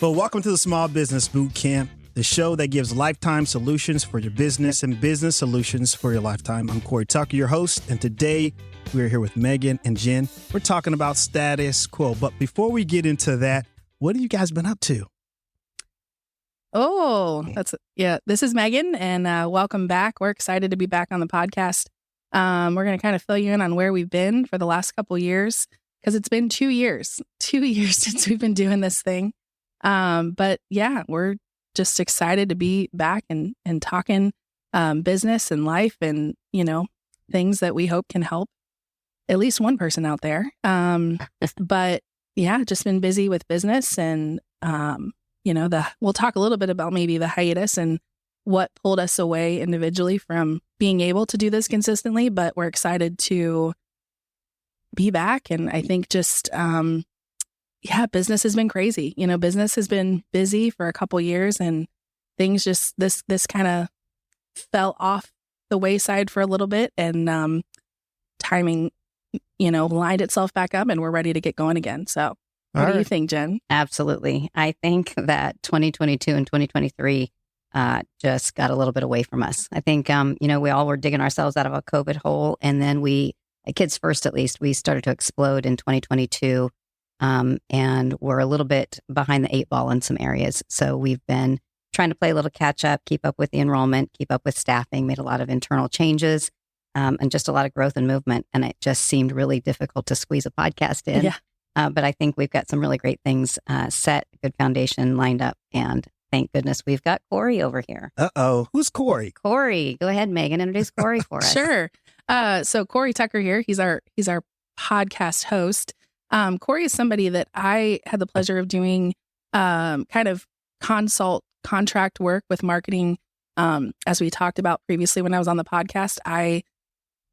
Well, welcome to the Small Business Boot Camp, the show that gives lifetime solutions for your business and business solutions for your lifetime. I'm Corey Tucker, your host, and today we're here with Megan and Jen. We're talking about status quo. But before we get into that, what have you guys been up to? This is Megan, and welcome back. We're excited to be back on the podcast. We're going to kind of fill you in on where we've been for the last couple years, because it's been 2 years since we've been doing this thing. But yeah, we're just excited to be back and talking business and life and, things that we hope can help at least one person out there. But yeah, just been busy with business and, we'll talk a little bit about maybe the hiatus and what pulled us away individually from being able to do this consistently, but we're excited to be back. And I think just, business has been crazy. Business has been busy for a couple years, and things just, this kind of fell off the wayside for a little bit, and timing, lined itself back up, and we're ready to get going again. So what do you think, Jen? Absolutely. I think that 2022 and 2023 just got a little bit away from us. I think, we all were digging ourselves out of a COVID hole, and then Kids First, at least, we started to explode in 2022. And we're a little bit behind the 8 ball in some areas. So we've been trying to play a little catch up, keep up with the enrollment, keep up with staffing, made a lot of internal changes, and just a lot of growth and movement. And it just seemed really difficult to squeeze a podcast in. Yeah. But I think we've got some really great things set, good foundation lined up. And thank goodness we've got Corey over here. Uh-oh. Who's Corey? Corey. Go ahead, Megan. Introduce Corey for us. Sure. So Corey Tucker here. He's our podcast host. Corey is somebody that I had the pleasure of doing kind of contract work with marketing. As we talked about previously when I was on the podcast, I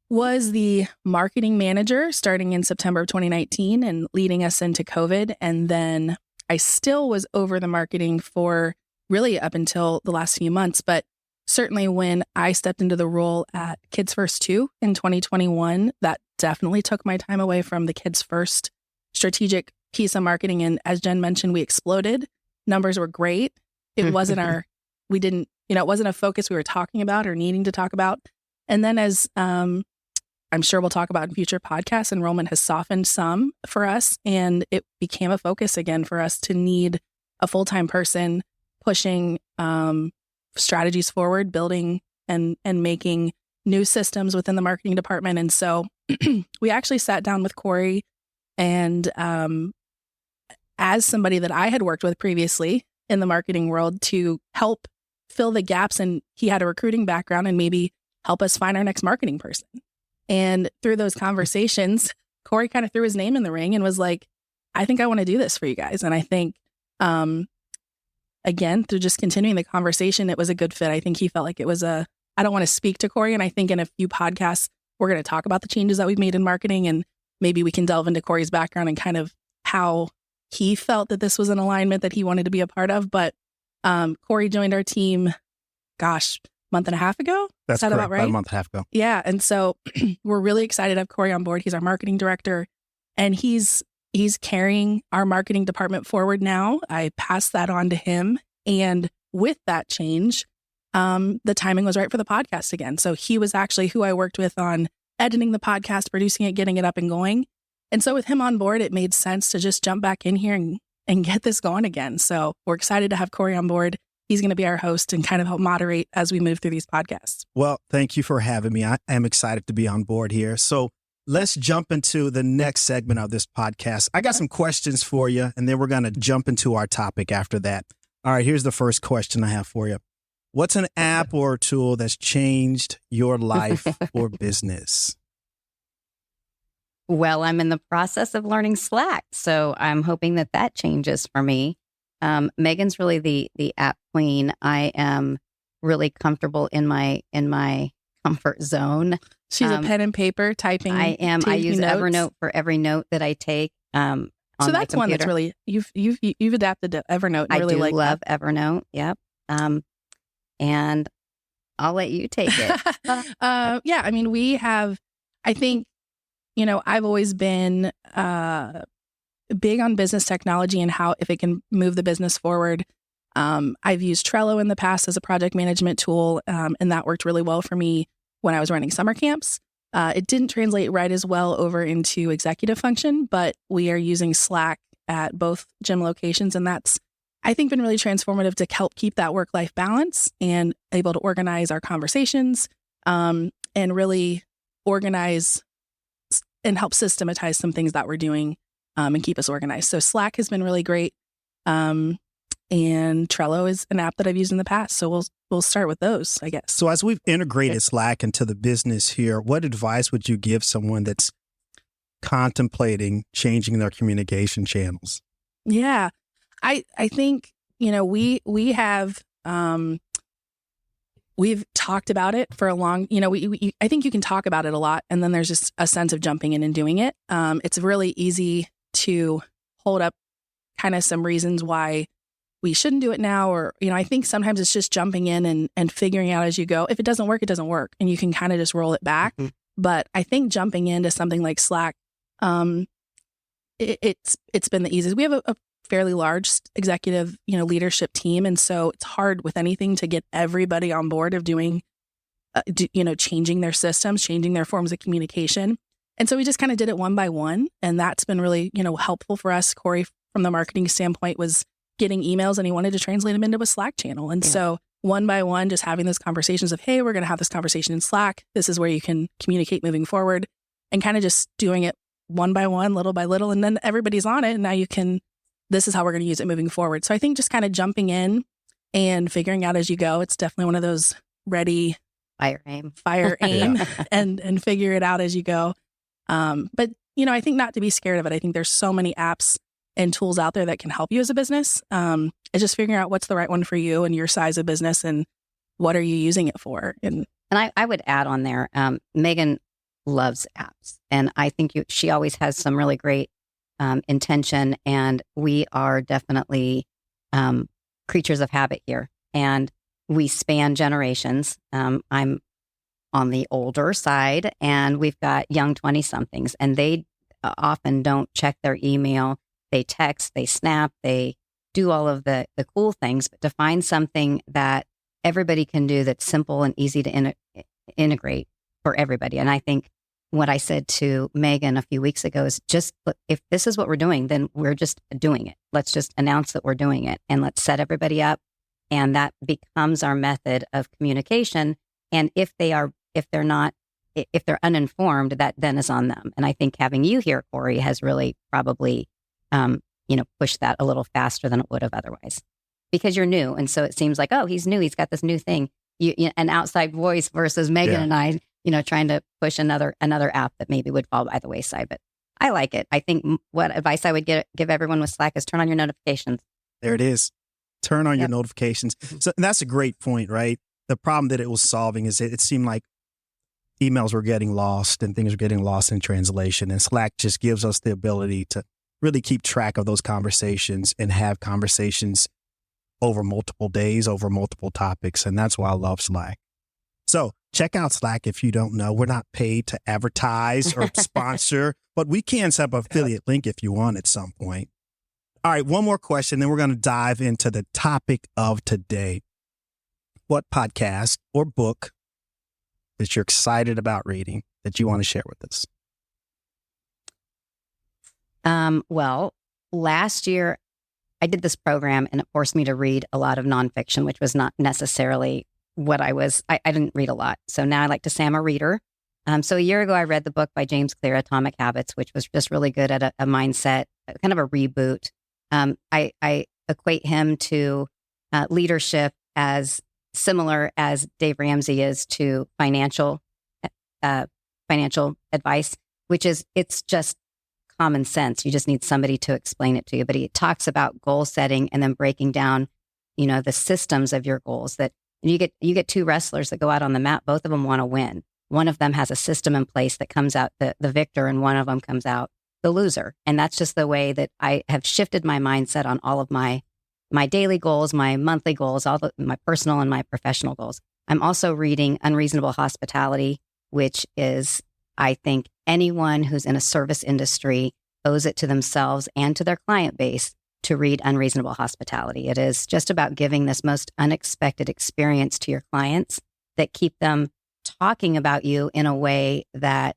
was the marketing manager starting in September of 2019 and leading us into COVID. And then I still was over the marketing for really up until the last few months. But certainly when I stepped into the role at Kids First 2 in 2021, that definitely took my time away from the Kids First strategic piece of marketing. And as Jen mentioned, we exploded. Numbers were great. It wasn't it wasn't a focus we were talking about or needing to talk about. And then as I'm sure we'll talk about in future podcasts, enrollment has softened some for us. And it became a focus again for us to need a full-time person pushing strategies forward, building and making new systems within the marketing department. And so we actually sat down with Corey. And as somebody that I had worked with previously in the marketing world to help fill the gaps, and he had a recruiting background and maybe help us find our next marketing person. And through those conversations, Corey kind of threw his name in the ring and was like, I think I want to do this for you guys. And I think, again, through just continuing the conversation, it was a good fit. I think he felt like it was I don't want to speak to Corey. And I think in a few podcasts, we're going to talk about the changes that we've made in marketing, and maybe we can delve into Corey's background and kind of how he felt that this was an alignment that he wanted to be a part of. But Corey joined our team, month and a half ago? That's Is that correct, about right? about a month and a half ago. Yeah. And so we're really excited to have Corey on board. He's our marketing director, and he's carrying our marketing department forward now. I passed that on to him. And with that change, the timing was right for the podcast again. So he was actually who I worked with on editing the podcast, producing it, getting it up and going. And so with him on board, it made sense to just jump back in here and get this going again. So we're excited to have Corey on board. He's going to be our host and kind of help moderate as we move through these podcasts. Well, thank you for having me. I am excited to be on board here. So let's jump into the next segment of this podcast. I got some questions for you, and then we're going to jump into our topic after that. All right, here's the first question I have for you. What's an app or tool that's changed your life or business? Well, I'm in the process of learning Slack, so I'm hoping that changes for me. Megan's really the app queen. I am really comfortable in my comfort zone. She's a pen and paper typing. I am. I use notes. Evernote for every note that I take. So that's one that's really you've adapted to Evernote. And really love Evernote. Yep. And I'll let you take it. Yeah. I mean, we have. I think, I've always been big on business technology and how if it can move the business forward. I've used Trello in the past as a project management tool, and that worked really well for me when I was running summer camps. It didn't translate right as well over into executive function, but we are using Slack at both gym locations, and that's, I think, been really transformative to help keep that work-life balance and able to organize our conversations, and really organize and help systematize some things that we're doing, and keep us organized. So Slack has been really great. And Trello is an app that I've used in the past. So we'll start with those, I guess. So as we've integrated Slack into the business here, what advice would you give someone that's contemplating changing their communication channels? Yeah, I think, we have, we've talked about it for a long, I think you can talk about it a lot, and then there's just a sense of jumping in and doing it. It's really easy to hold up kind of some reasons why we shouldn't do it now. Or, I think sometimes it's just jumping in and figuring out as you go. If it doesn't work, it doesn't work. And you can kind of just roll it back. Mm-hmm. But I think jumping into something like Slack, it's been the easiest. We have a fairly large executive, leadership team. And so it's hard with anything to get everybody on board of doing, changing their systems, changing their forms of communication. And so we just kind of did it one by one. And that's been really, helpful for us. Corey, from the marketing standpoint, was getting emails and he wanted to translate them into a Slack channel. And so one by one, just having those conversations of, hey, we're going to have this conversation in Slack. This is where you can communicate moving forward, and kind of just doing it one by one, little by little. And then everybody's on it. And now this is how we're going to use it moving forward. So I think just kind of jumping in and figuring out as you go. It's definitely one of those ready, fire aim and figure it out as you go. But, I think not to be scared of it. I think there's so many apps and tools out there that can help you as a business. It's just figuring out what's the right one for you and your size of business and what are you using it for. And I would add on there, Megan loves apps, and I think she always has some really great intention, and we are definitely creatures of habit here, and we span generations. I'm on the older side, and we've got young 20-somethings, and they often don't check their email. They text, they snap, they do all of the cool things, but to find something that everybody can do that's simple and easy to integrate for everybody. And I think what I said to Megan a few weeks ago is just, if this is what we're doing, then we're just doing it. Let's just announce that we're doing it, and let's set everybody up. And that becomes our method of communication. And if they're uninformed, that then is on them. And I think having you here, Corey, has really probably push that a little faster than it would have otherwise, because you're new. And so it seems like, oh, he's new. He's got this new thing, an outside voice versus Megan and I, trying to push another app that maybe would fall by the wayside. But I like it. I think what advice I would give everyone with Slack is turn on your notifications. There it is. Turn on your notifications. So and that's a great point, right? The problem that it was solving is it seemed like emails were getting lost and things were getting lost in translation. And Slack just gives us the ability to really keep track of those conversations and have conversations over multiple days, over multiple topics. And that's why I love Slack. So check out Slack if you don't know. We're not paid to advertise or sponsor, but we can set up an affiliate link if you want at some point. All right, one more question, then we're going to dive into the topic of today. What podcast or book that you're excited about reading that you want to share with us? Well, last year I did this program and it forced me to read a lot of nonfiction, which was not necessarily what I didn't read a lot. So now I like to say I'm a reader. So a year ago, I read the book by James Clear, Atomic Habits, which was just really good at a mindset, kind of a reboot. I equate him to leadership as similar as Dave Ramsey is to financial advice, which is, it's just common sense. You just need somebody to explain it to you. But he talks about goal setting and then breaking down, the systems of your goals. That you get two wrestlers that go out on the mat. Both of them want to win. One of them has a system in place that comes out the victor, and one of them comes out the loser. And that's just the way that I have shifted my mindset on all of my daily goals, my monthly goals, my personal and my professional goals. I'm also reading Unreasonable Hospitality, which is, I think, anyone who's in a service industry owes it to themselves and to their client base to read Unreasonable Hospitality. It is just about giving this most unexpected experience to your clients that keep them talking about you in a way that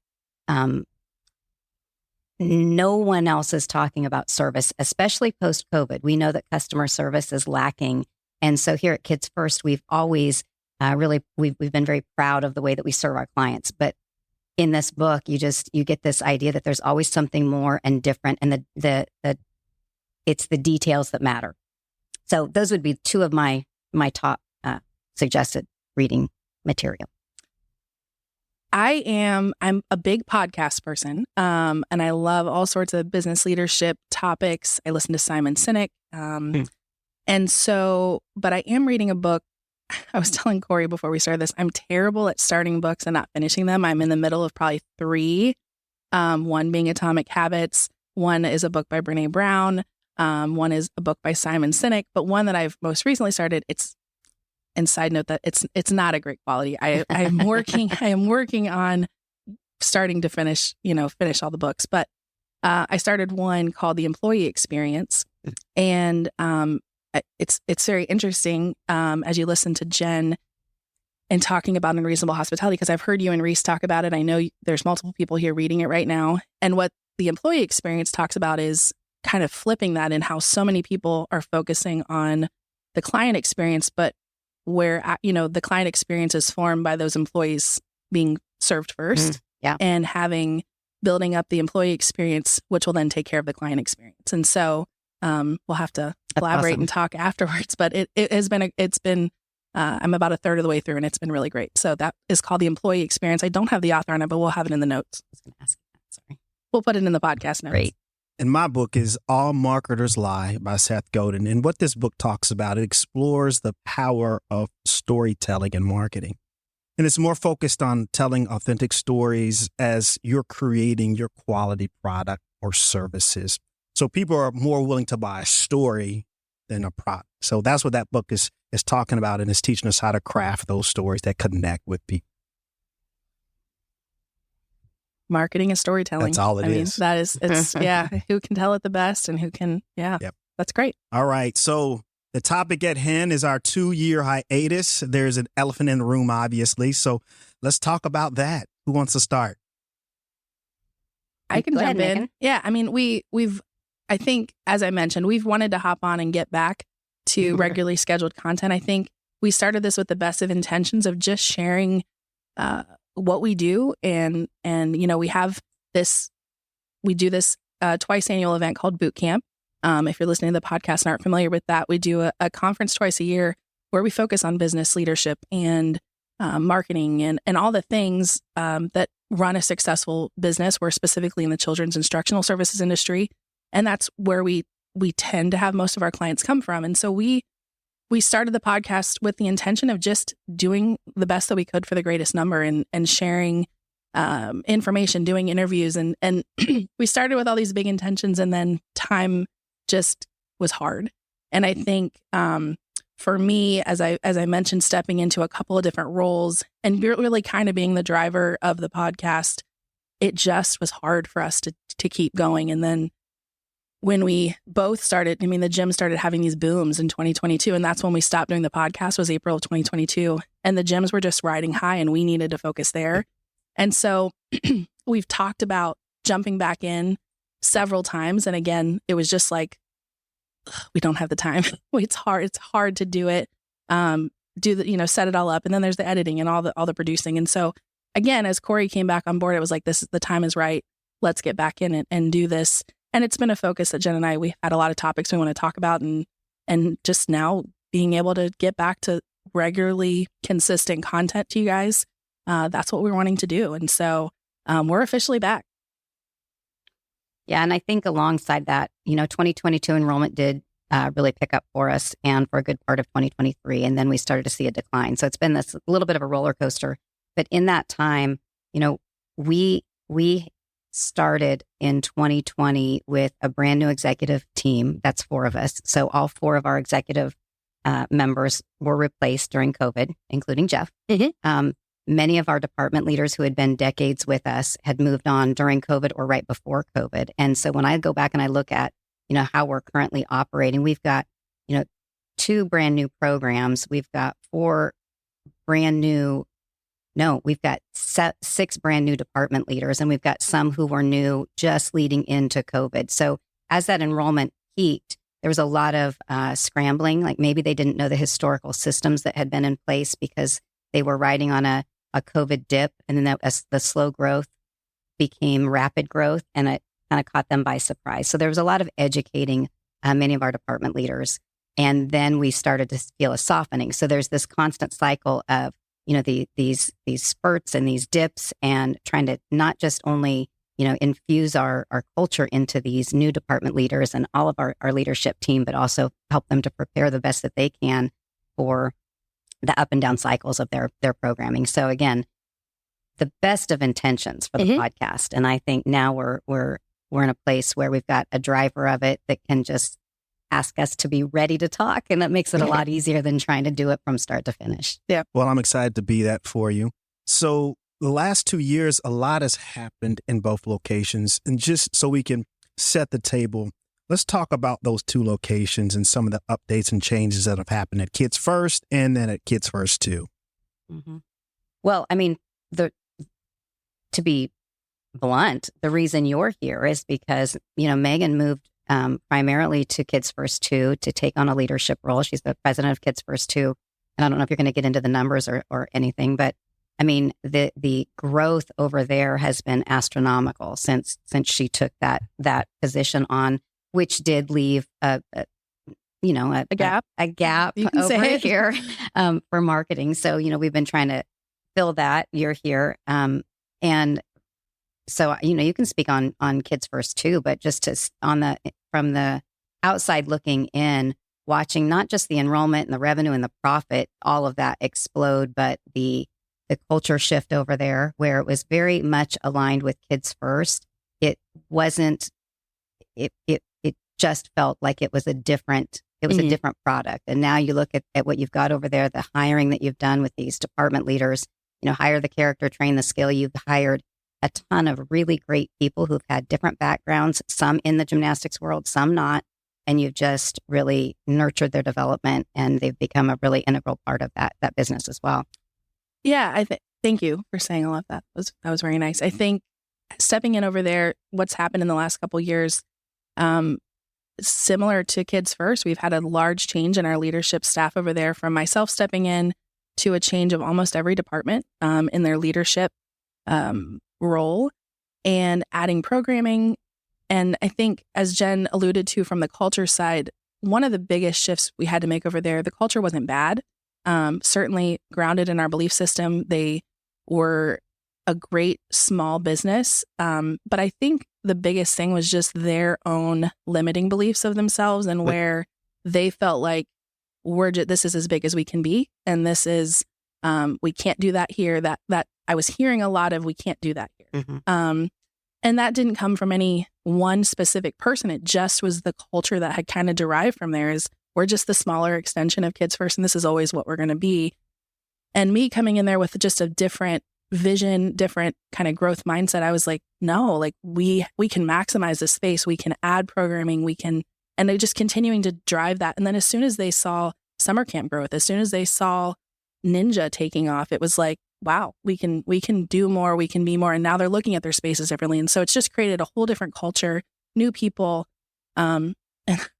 no one else is talking about service, especially post-COVID. We know that customer service is lacking. And so here at Kids First, we've always we've been very proud of the way that we serve our clients. But in this book, you get this idea that there's always something more and different, and it's the details that matter. So those would be two of my top suggested reading material. I'm a big podcast person, and I love all sorts of business leadership topics. I listen to Simon Sinek, and so, but I am reading a book. I was telling Corey before we started this, I'm terrible at starting books and not finishing them. I'm in the middle of probably 3, one being Atomic Habits, one is a book by Brené Brown, one is a book by Simon Sinek, but one that I've most recently started, and side note that it's not a great quality. I am working on starting to finish all the books, but I started one called The Employee Experience, and it's very interesting as you listen to Jen and talking about Unreasonable Hospitality, because I've heard you and Reese talk about it. I know there's multiple people here reading it right now, and what The Employee Experience talks about is kind of flipping that in how so many people are focusing on the client experience, but where, the client experience is formed by those employees being served first and building up the employee experience, which will then take care of the client experience. And so we'll have to collaborate and talk afterwards, but I'm about a third of the way through and it's been really great. So that is called The Employee Experience. I don't have the author on it, but we'll have it in the notes. I was going to ask you that. Sorry. We'll put it in the podcast notes. Great. And my book is All Marketers Lie by Seth Godin. And what this book talks about, it explores the power of storytelling and marketing. And it's more focused on telling authentic stories as you're creating your quality product or services. So people are more willing to buy a story than a product. So that's what that book is talking about, and is teaching us how to craft those stories that connect with people. Marketing and storytelling. That's all it is. Who can tell it the best and who can, That's great. All right. So the topic at hand is our 2-year hiatus. There's an elephant in the room, obviously. So let's talk about that. Who wants to start? I can jump in. Megan. Yeah. I mean, I think, as I mentioned, we've wanted to hop on and get back to regularly scheduled content. I think we started this with the best of intentions of just sharing what we do. And we do this twice annual event called Boot Camp. If you're listening to the podcast and aren't familiar with that, we do a conference twice a year where we focus on business leadership and marketing and all the things that run a successful business. We're specifically in the children's instructional services industry. And that's where we tend to have most of our clients come from. And so we started the podcast with the intention of just doing the best that we could for the greatest number and sharing information, doing interviews. And we started with all these big intentions, and then time just was hard. And I think for me, as I mentioned, stepping into a couple of different roles and really kind of being the driver of the podcast, it just was hard for us to keep going. And then when we both started, the gym started having these booms in 2022. And that's when we stopped doing the podcast, was April of 2022. And the gyms were just riding high and we needed to focus there. And so we've talked about jumping back in several times. And again, it was just like, we don't have the time. It's hard to do it, set it all up. And then there's the editing and all the producing. And so again, as Corey came back on board, it was like, the time is right. Let's get back in it and do this. And it's been a focus that Jen and I, we had a lot of topics we want to talk about, and just now being able to get back to regularly consistent content to you guys. That's what we're wanting to do. And so we're officially back. Yeah. And I think alongside that, 2022 enrollment did really pick up for us and for a good part of 2023. And then we started to see a decline. So it's been this little bit of a roller coaster. But in that time, we started in 2020 with a brand new executive team. That's 4 of us. So all 4 of our executive members were replaced during COVID, including Jeff. Many of our department leaders who had been decades with us had moved on during COVID or right before COVID. And so when I go back and I look at, how we're currently operating, we've got, 2 brand new programs. We've got 6 brand new department leaders, and we've got some who were new just leading into COVID. So as that enrollment peaked, there was a lot of scrambling. Like maybe they didn't know the historical systems that had been in place because they were riding on a COVID dip, and then as the slow growth became rapid growth, and it kind of caught them by surprise. So there was a lot of educating many of our department leaders, and then we started to feel a softening. So there's this constant cycle of these spurts and these dips, and trying to not just only infuse our culture into these new department leaders and all of our leadership team, but also help them to prepare the best that they can for the up and down cycles of their programming. So again, the best of intentions for the podcast. And I think now we're in a place where we've got a driver of it that can just ask us to be ready to talk. And that makes it a lot easier than trying to do it from start to finish. Yeah. Well, I'm excited to be that for you. So the last 2 years, a lot has happened in both locations. And just so we can set the table, let's talk about those 2 locations and some of the updates and changes that have happened at Kids First and then at Kids First 2. Mm-hmm. Well, I mean, to be blunt, the reason you're here is because, Megan moved primarily to Kids First 2 to take on a leadership role. She's the president of Kids First 2. And I don't know if you're going to get into the numbers or anything, but I mean, the growth over there has been astronomical since she took that position on, which did leave a gap over here for marketing. So, we've been trying to fill that. You're here. And so, you can speak on Kids First too, but just from the outside looking in, watching not just the enrollment and the revenue and the profit, all of that explode, but the culture shift over there where it was very much aligned with Kids First. It wasn't, it just felt like it was a different product. And now you look at what you've got over there, the hiring that you've done with these department leaders, hire the character, train the skill. You've hired a ton of really great people who've had different backgrounds, some in the gymnastics world, some not. And you've just really nurtured their development, and they've become a really integral part of that business as well. Yeah, thank you for saying all of that. That was very nice. I think stepping in over there, what's happened in the last couple of years, similar to Kids First, we've had a large change in our leadership staff over there, from myself stepping in to a change of almost every department in their leadership role, and adding programming. And I think, as Jen alluded to from the culture side, one of the biggest shifts we had to make over there, the culture wasn't bad. Certainly grounded in our belief system. They were a great small business. But I think the biggest thing was just their own limiting beliefs of themselves, and where they felt like this is as big as we can be. And this is, we can't do that here. That I was hearing a lot of, we can't do that here. Mm-hmm. And that didn't come from any one specific person. It just was the culture that had kind of derived from there. Is we're just the smaller extension of Kids First, and this is always what we're going to be. And me coming in there with just a different vision, different kind of growth mindset, I was like, no, like we can maximize this space. We can add programming. And they're just continuing to drive that. And then as soon as they saw summer camp growth, as soon as they saw Ninja taking off, it was like, wow, we can do more, we can be more. And now they're looking at their spaces differently. And so it's just created a whole different culture, new people. And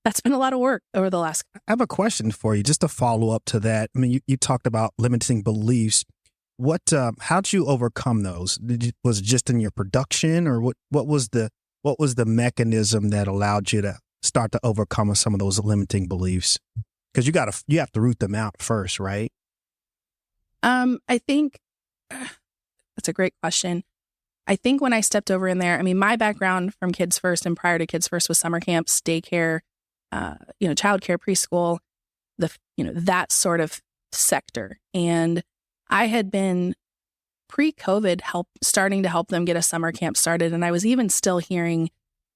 that's been a lot of work over the last. I have a question for you, just to follow up to that. I mean, you talked about limiting beliefs. How'd you overcome those? Was it just in your production, or what was the mechanism that allowed you to start to overcome some of those limiting beliefs? Because you have to root them out first, right? I think that's a great question. I think when I stepped over in there, I mean, my background from Kids First and prior to Kids First was summer camps, daycare, childcare, preschool, that sort of sector. And I had been pre-COVID starting to help them get a summer camp started. And I was even still hearing,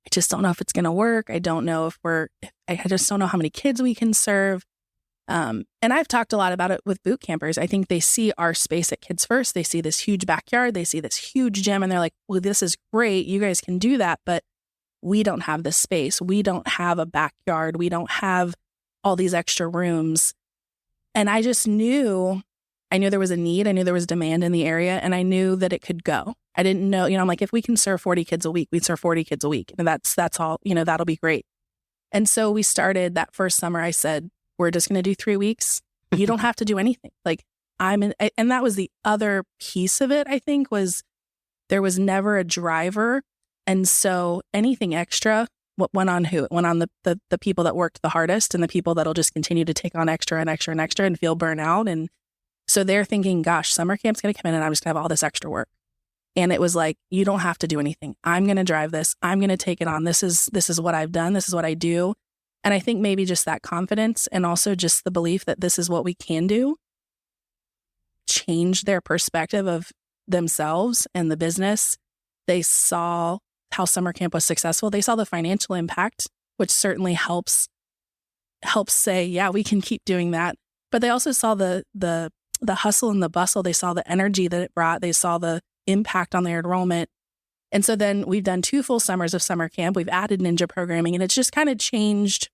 I just don't know if it's going to work. I don't know I just don't know how many kids we can serve. And I've talked a lot about it with boot campers. I think they see our space at Kids First. They see this huge backyard. They see this huge gym, and they're like, well, this is great. You guys can do that. But we don't have this space. We don't have a backyard. We don't have all these extra rooms. And I just knew, there was a need. I knew there was demand in the area, and I knew that it could go. I didn't know, I'm like, if we can serve 40 kids a week, we'd serve 40 kids a week. And that's all, that'll be great. And so we started that first summer. I said, we're just going to do 3 weeks. You don't have to do anything. Like and that was the other piece of it, I think, was there was never a driver. And so anything extra, what went on who? It went on the people that worked the hardest and the people that'll just continue to take on extra and extra and extra and feel burnout. And so they're thinking, gosh, summer camp's going to come in and I'm just going to have all this extra work. And it was like, you don't have to do anything. I'm going to drive this. I'm going to take it on. This is what I've done. This is what I do. And I think maybe just that confidence and also just the belief that this is what we can do changed their perspective of themselves and the business. They saw how summer camp was successful. They saw the financial impact, which certainly helps say, yeah, we can keep doing that. But they also saw the hustle and the bustle. They saw the energy that it brought. They saw the impact on their enrollment. And so then we've done 2 full summers of summer camp. We've added ninja programming, and it's just kind of changed.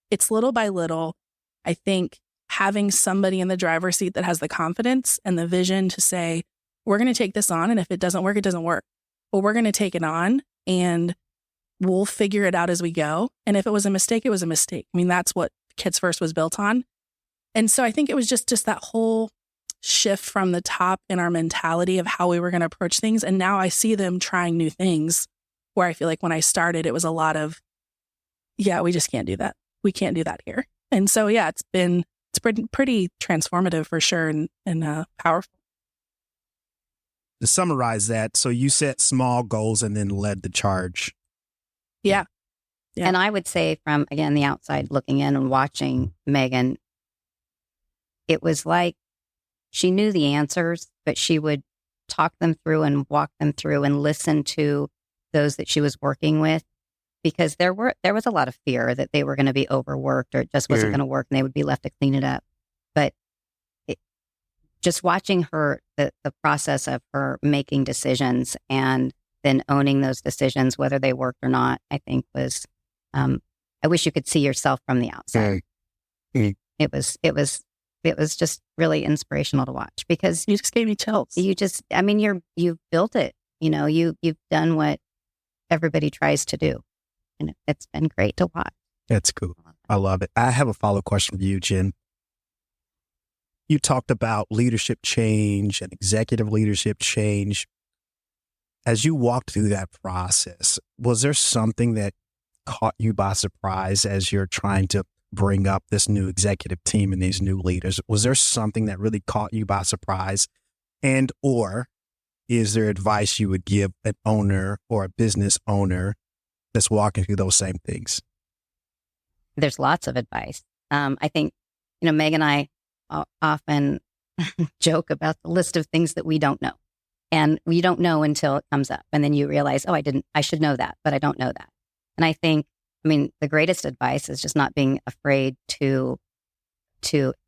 It's little by little. I think having somebody in the driver's seat that has the confidence and the vision to say, we're going to take this on. And if it doesn't work, it doesn't work. But we're going to take it on and we'll figure it out as we go. And if it was a mistake, it was a mistake. I mean, that's what Kids First was built on. And so I think it was just that whole shift from the top in our mentality of how we were going to approach things. And now I see them trying new things where I feel like when I started, it was a lot of, yeah, we just can't do that. We can't do that here. And so, yeah, it's pretty transformative for sure and powerful. To summarize that, so you set small goals and then led the charge. Yeah. And I would say from, again, the outside looking in and watching Megan, it was like she knew the answers, but she would talk them through and walk them through and listen to those that she was working with, because there was a lot of fear that they were going to be overworked or it just wasn't going to work and they would be left to clean it up. But just watching her, the process of her making decisions and then owning those decisions, whether they worked or not, I think was, I wish you could see yourself from the outside. It was just really inspirational to watch, because you just gave me chills. You've built it, you've done what everybody tries to do. And it's been great to watch. That's cool. I love it. I have a follow-up question for you, Jen. You talked about leadership change and executive leadership change. As you walked through that process, was there something that caught you by surprise as you're trying to bring up this new executive team and these new leaders? Was there something that really caught you by surprise? And or is there advice you would give an owner or a business owner that's walking through those same things? There's lots of advice. I think, Meg and I often joke about the list of things that we don't know. And we don't know until it comes up. And then you realize, I should know that, but I don't know that. And I think, the greatest advice is just not being afraid to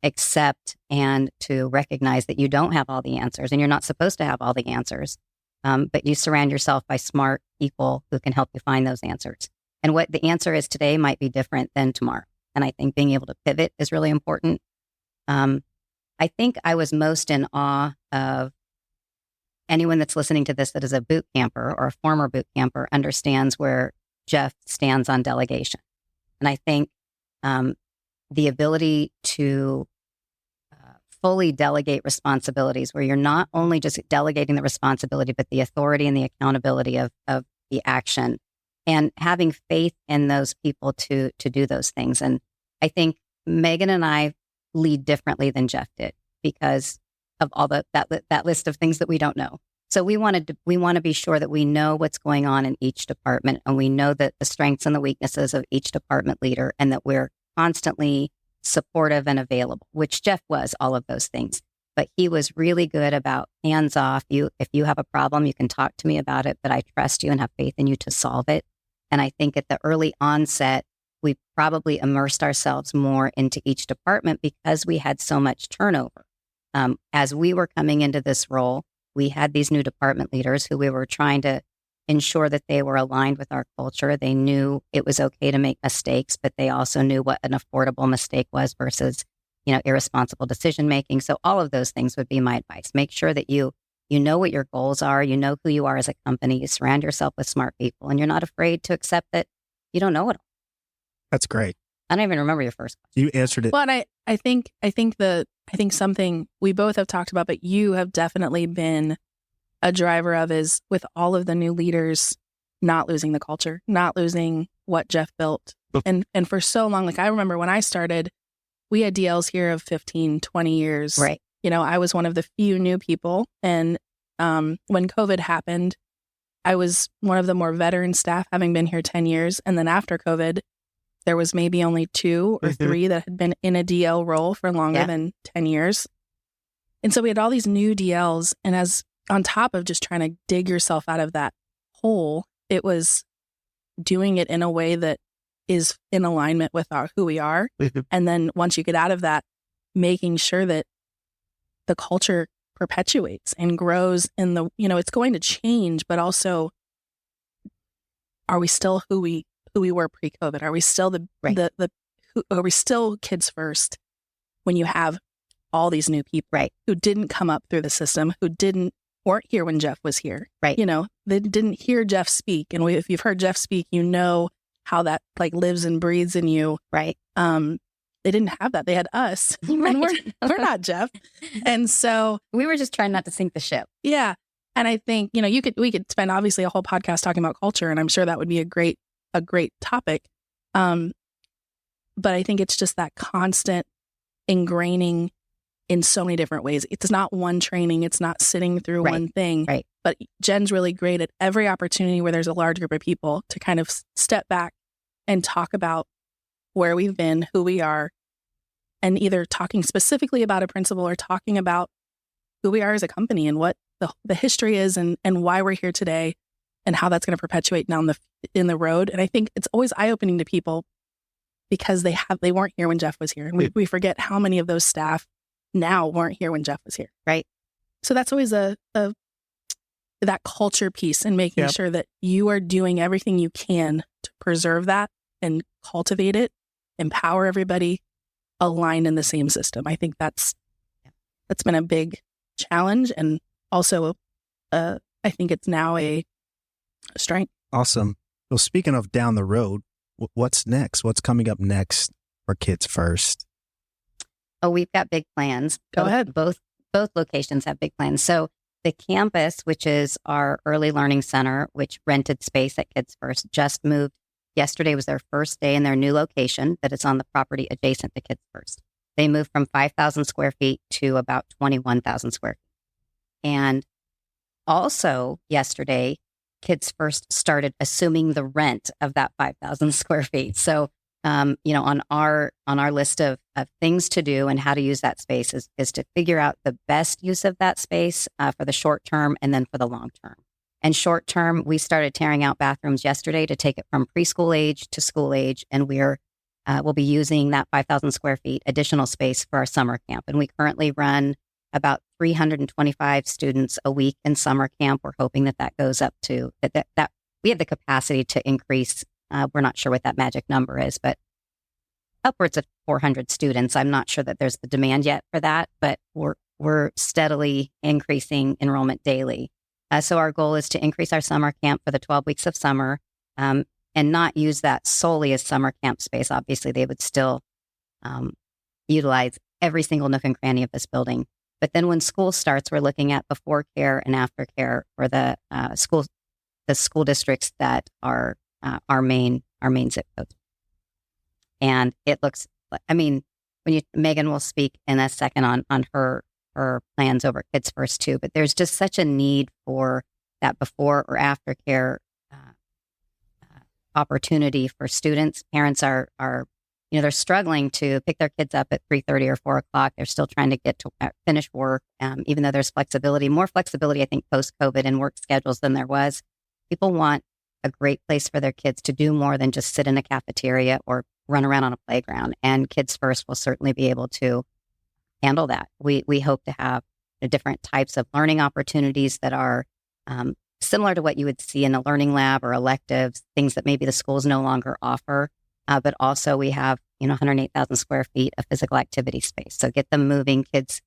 accept and to recognize that you don't have all the answers and you're not supposed to have all the answers. But you surround yourself by smart people who can help you find those answers. And what the answer is today might be different than tomorrow. And I think being able to pivot is really important. I think I was most in awe of anyone that's listening to this that is a boot camper or a former boot camper understands where Jeff stands on delegation. And I think the ability to fully delegate responsibilities, where you're not only just delegating the responsibility, but the authority and the accountability of the action, and having faith in those people to do those things. And I think Megan and I lead differently than Jeff did because of all that list of things that we don't know. So we want to be sure that we know what's going on in each department, and we know that the strengths and the weaknesses of each department leader, and that we're constantly supportive and available, which Jeff was all of those things. But he was really good about hands off. If you have a problem, you can talk to me about it, but I trust you and have faith in you to solve it. And I think at the early onset, we probably immersed ourselves more into each department because we had so much turnover. As we were coming into this role, we had these new department leaders who we were trying to ensure that they were aligned with our culture. They knew it was okay to make mistakes, but they also knew what an affordable mistake was versus, irresponsible decision making. So all of those things would be my advice. Make sure that you know what your goals are, you know who you are as a company, you surround yourself with smart people, and you're not afraid to accept that you don't know it all. That's great. I don't even remember your first question. You answered it. Well, and I think something we both have talked about, but you have definitely been a driver of is with all of the new leaders, not losing the culture, not losing what Jeff built. And for so long, like I remember when I started, we had DLs here of 15, 20 years. Right. I was one of the few new people. And when COVID happened, I was one of the more veteran staff, having been here 10 years. And then after COVID, there was maybe only 2 or 3 that had been in a DL role for longer than 10 years. And so we had all these new DLs. And as on top of just trying to dig yourself out of that hole, it was doing it in a way that is in alignment with who we are. And then once you get out of that, making sure that the culture perpetuates and grows in the, it's going to change, but also, are we still who we were pre-COVID? Are we still are we still kids first when you have all these new people who didn't come up through the system, who weren't here when Jeff was here? Right. They didn't hear Jeff speak. And if you've heard Jeff speak, how that lives and breathes in you. Right. They didn't have that. They had us. Right. And we're not Jeff. And so we were just trying not to sink the ship. Yeah. And I think, we could spend obviously a whole podcast talking about culture, and I'm sure that would be a great topic. But I think it's just that constant ingraining in so many different ways. It's not one training. It's not sitting through one thing. Right. But Jen's really great at every opportunity where there's a large group of people to kind of step back and talk about where we've been, who we are, and either talking specifically about a principle or talking about who we are as a company and what the history is and why we're here today and how that's going to perpetuate down in the road. And I think it's always eye-opening to people because they weren't here when Jeff was here. And we forget how many of those staff now weren't here when Jeff was here. Right. So that's always that culture piece and making sure that you are doing everything you can to preserve that and cultivate it, empower everybody aligned in the same system. I think that's been a big challenge, and also I think it's now a strength. Awesome. Well, speaking of down the road, what's next? What's coming up next for Kids First? Oh, we've got big plans. Go ahead. Both locations have big plans. So the campus, which is our early learning center, which rented space at Kids First, just moved. Yesterday was their first day in their new location that is on the property adjacent to Kids First. They moved from 5,000 square feet to about 21,000 square feet. And also yesterday, Kids First started assuming the rent of that 5,000 square feet. So, on our list of things to do and how to use that space is to figure out the best use of that space for the short term and then for the long term. And short term, we started tearing out bathrooms yesterday to take it from preschool age to school age. And we'll be using that 5,000 square feet additional space for our summer camp. And we currently run about 325 students a week in summer camp. We're hoping that goes up to that we have the capacity to increase. We're not sure what that magic number is, but upwards of 400 students. I'm not sure that there's the demand yet for that, but we're steadily increasing enrollment daily. So our goal is to increase our summer camp for the 12 weeks of summer and not use that solely as summer camp space. Obviously, they would still utilize every single nook and cranny of this building. But then when school starts, we're looking at before care and after care for the school districts that are our main zip codes. And it looks, Megan will speak in a second on her plans over at Kids First too, but there's just such a need for that before or after care opportunity for students. Parents are they're struggling to pick their kids up at 3:30 or 4 o'clock. They're still trying to get to finish work, even though there's more flexibility, I think, post-COVID in work schedules than there was. People want a great place for their kids to do more than just sit in a cafeteria or run around on a playground. And Kids First will certainly be able to handle that. We hope to have different types of learning opportunities that are similar to what you would see in a learning lab or electives, things that maybe the schools no longer offer. But also we have 108,000 square feet of physical activity space. So get them moving. Kids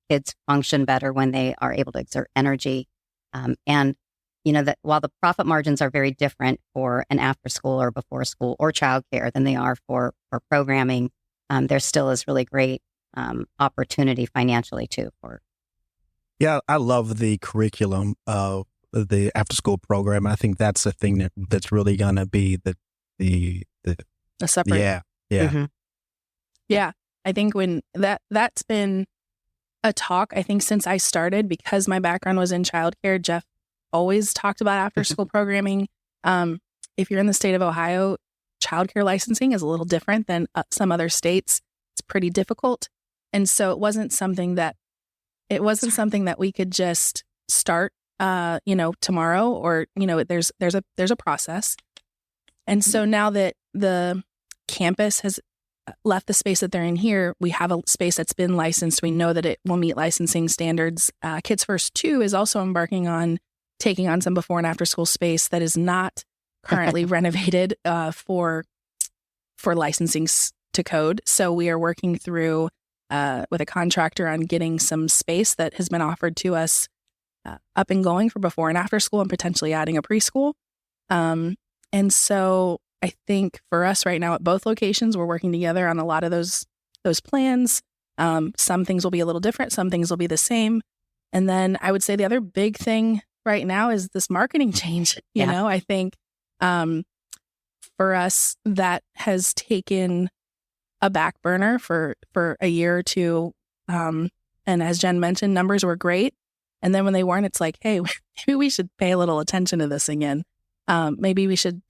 function better when they are able to exert energy. And that while the profit margins are very different for an after school or before school or childcare than they are for programming, there still is really great opportunity financially too. Yeah, I love the curriculum of the after school program. I think that's the thing that's really going to be the separate. Yeah. Mm-hmm. Yeah. I think when that's been a talk, I think since I started, because my background was in childcare, Jeff always talked about after school programming. If you're in the state of Ohio, childcare licensing is a little different than some other states. It's pretty difficult. And so it wasn't something that we could just start, tomorrow, or, there's a process. And so now that the campus has left the space that they're in here, we have a space that's been licensed. We know that it will meet licensing standards. Kids First 2 is also embarking on taking on some before and after school space that is not currently renovated for licensing to code. So we are working through with a contractor on getting some space that has been offered to us up and going for before and after school, and potentially adding a preschool. And so I think for us right now at both locations, we're working together on a lot of those plans. Some things will be a little different. Some things will be the same. And then I would say the other big thing right now is this marketing change. I think for us, that has taken a back burner for a year or two. And as Jen mentioned, numbers were great. And then when they weren't, it's like, hey, maybe we should pay a little attention to this again. Maybe we should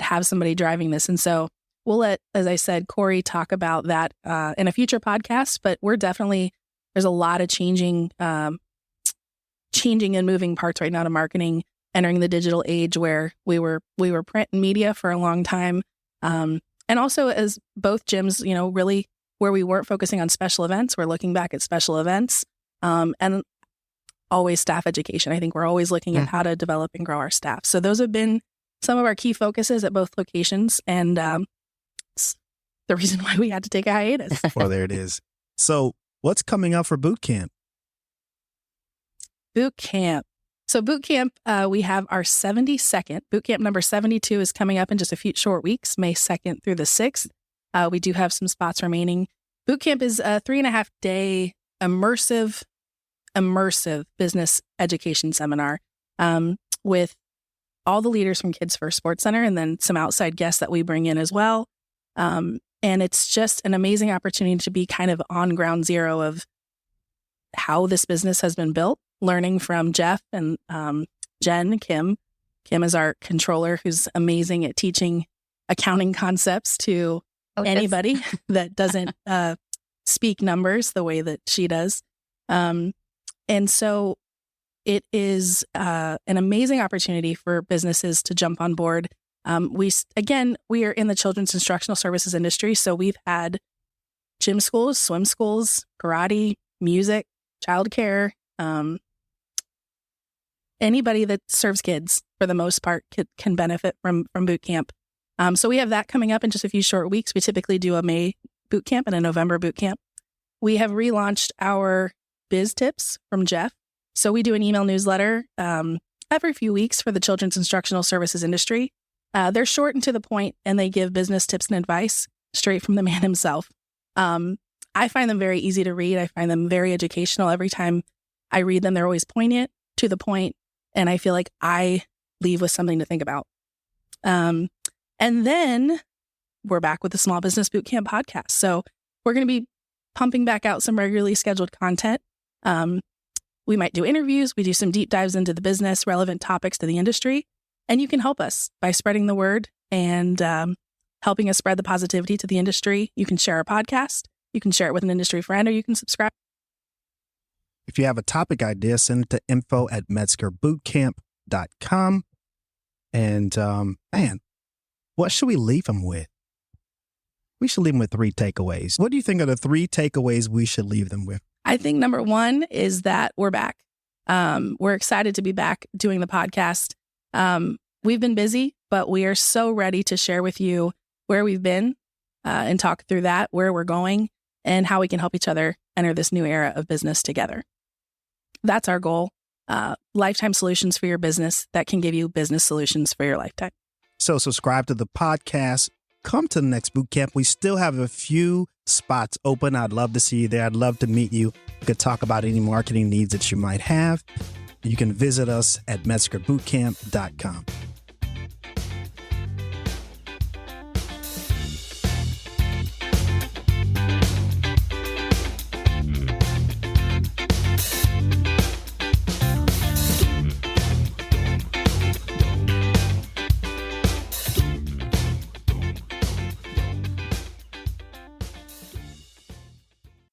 have somebody driving this. And so we'll let, as I said, Corey talk about that in a future podcast. But there's a lot of changing and moving parts right now to marketing, entering the digital age where we were print and media for a long time. And also, as both gyms, really where we weren't focusing on special events, we're looking back at special events and always staff education. I think we're always looking at how to develop and grow our staff. So those have been some of our key focuses at both locations, and it's the reason why we had to take a hiatus. Well, there it is. So what's coming up for boot camp? Boot camp. So boot camp, we have our 72nd. Boot camp number 72 is coming up in just a few short weeks, May 2nd through the 6th. We do have some spots remaining. Boot camp is a 3.5-day immersive business education seminar with all the leaders from Kids First Sports Center, and then some outside guests that we bring in as well. And it's just an amazing opportunity to be kind of on ground zero of how this business has been built, learning from Jeff and Jen, Kim. Kim is our controller, who's amazing at teaching accounting concepts to anybody that doesn't speak numbers the way that she does. And so it is an amazing opportunity for businesses to jump on board. We are in the children's instructional services industry. So we've had gym schools, swim schools, karate, music, childcare, anybody that serves kids for the most part can benefit from boot camp. So we have that coming up in just a few short weeks. We typically do a May boot camp and a November boot camp. We have relaunched our biz tips from Jeff. So we do an email newsletter every few weeks for the children's instructional services industry. They're short and to the point, and they give business tips and advice straight from the man himself. I find them very easy to read. I find them very educational. Every time I read them, they're always poignant, to the point, and I feel like I leave with something to think about. And then we're back with the Small Business Bootcamp podcast. So we're going to be pumping back out some regularly scheduled content. We might do interviews. We do some deep dives into the business, relevant topics to the industry. And you can help us by spreading the word and helping us spread the positivity to the industry. You can share our podcast. You can share it with an industry friend, or you can subscribe. If you have a topic idea, send it to info@metzgerbootcamp.com. And man, what should we leave them with? We should leave them with 3 takeaways. What do you think are the 3 takeaways we should leave them with? I think number 1 is that we're back. We're excited to be back doing the podcast. We've been busy, but we are so ready to share with you where we've been and talk through that, where we're going, and how we can help each other enter this new era of business together. That's our goal. Lifetime solutions for your business that can give you business solutions for your lifetime. So subscribe to the podcast. Come to the next boot camp. We still have a few spots open. I'd love to see you there. I'd love to meet you. We could talk about any marketing needs that you might have. You can visit us at MetzgerBootcamp.com.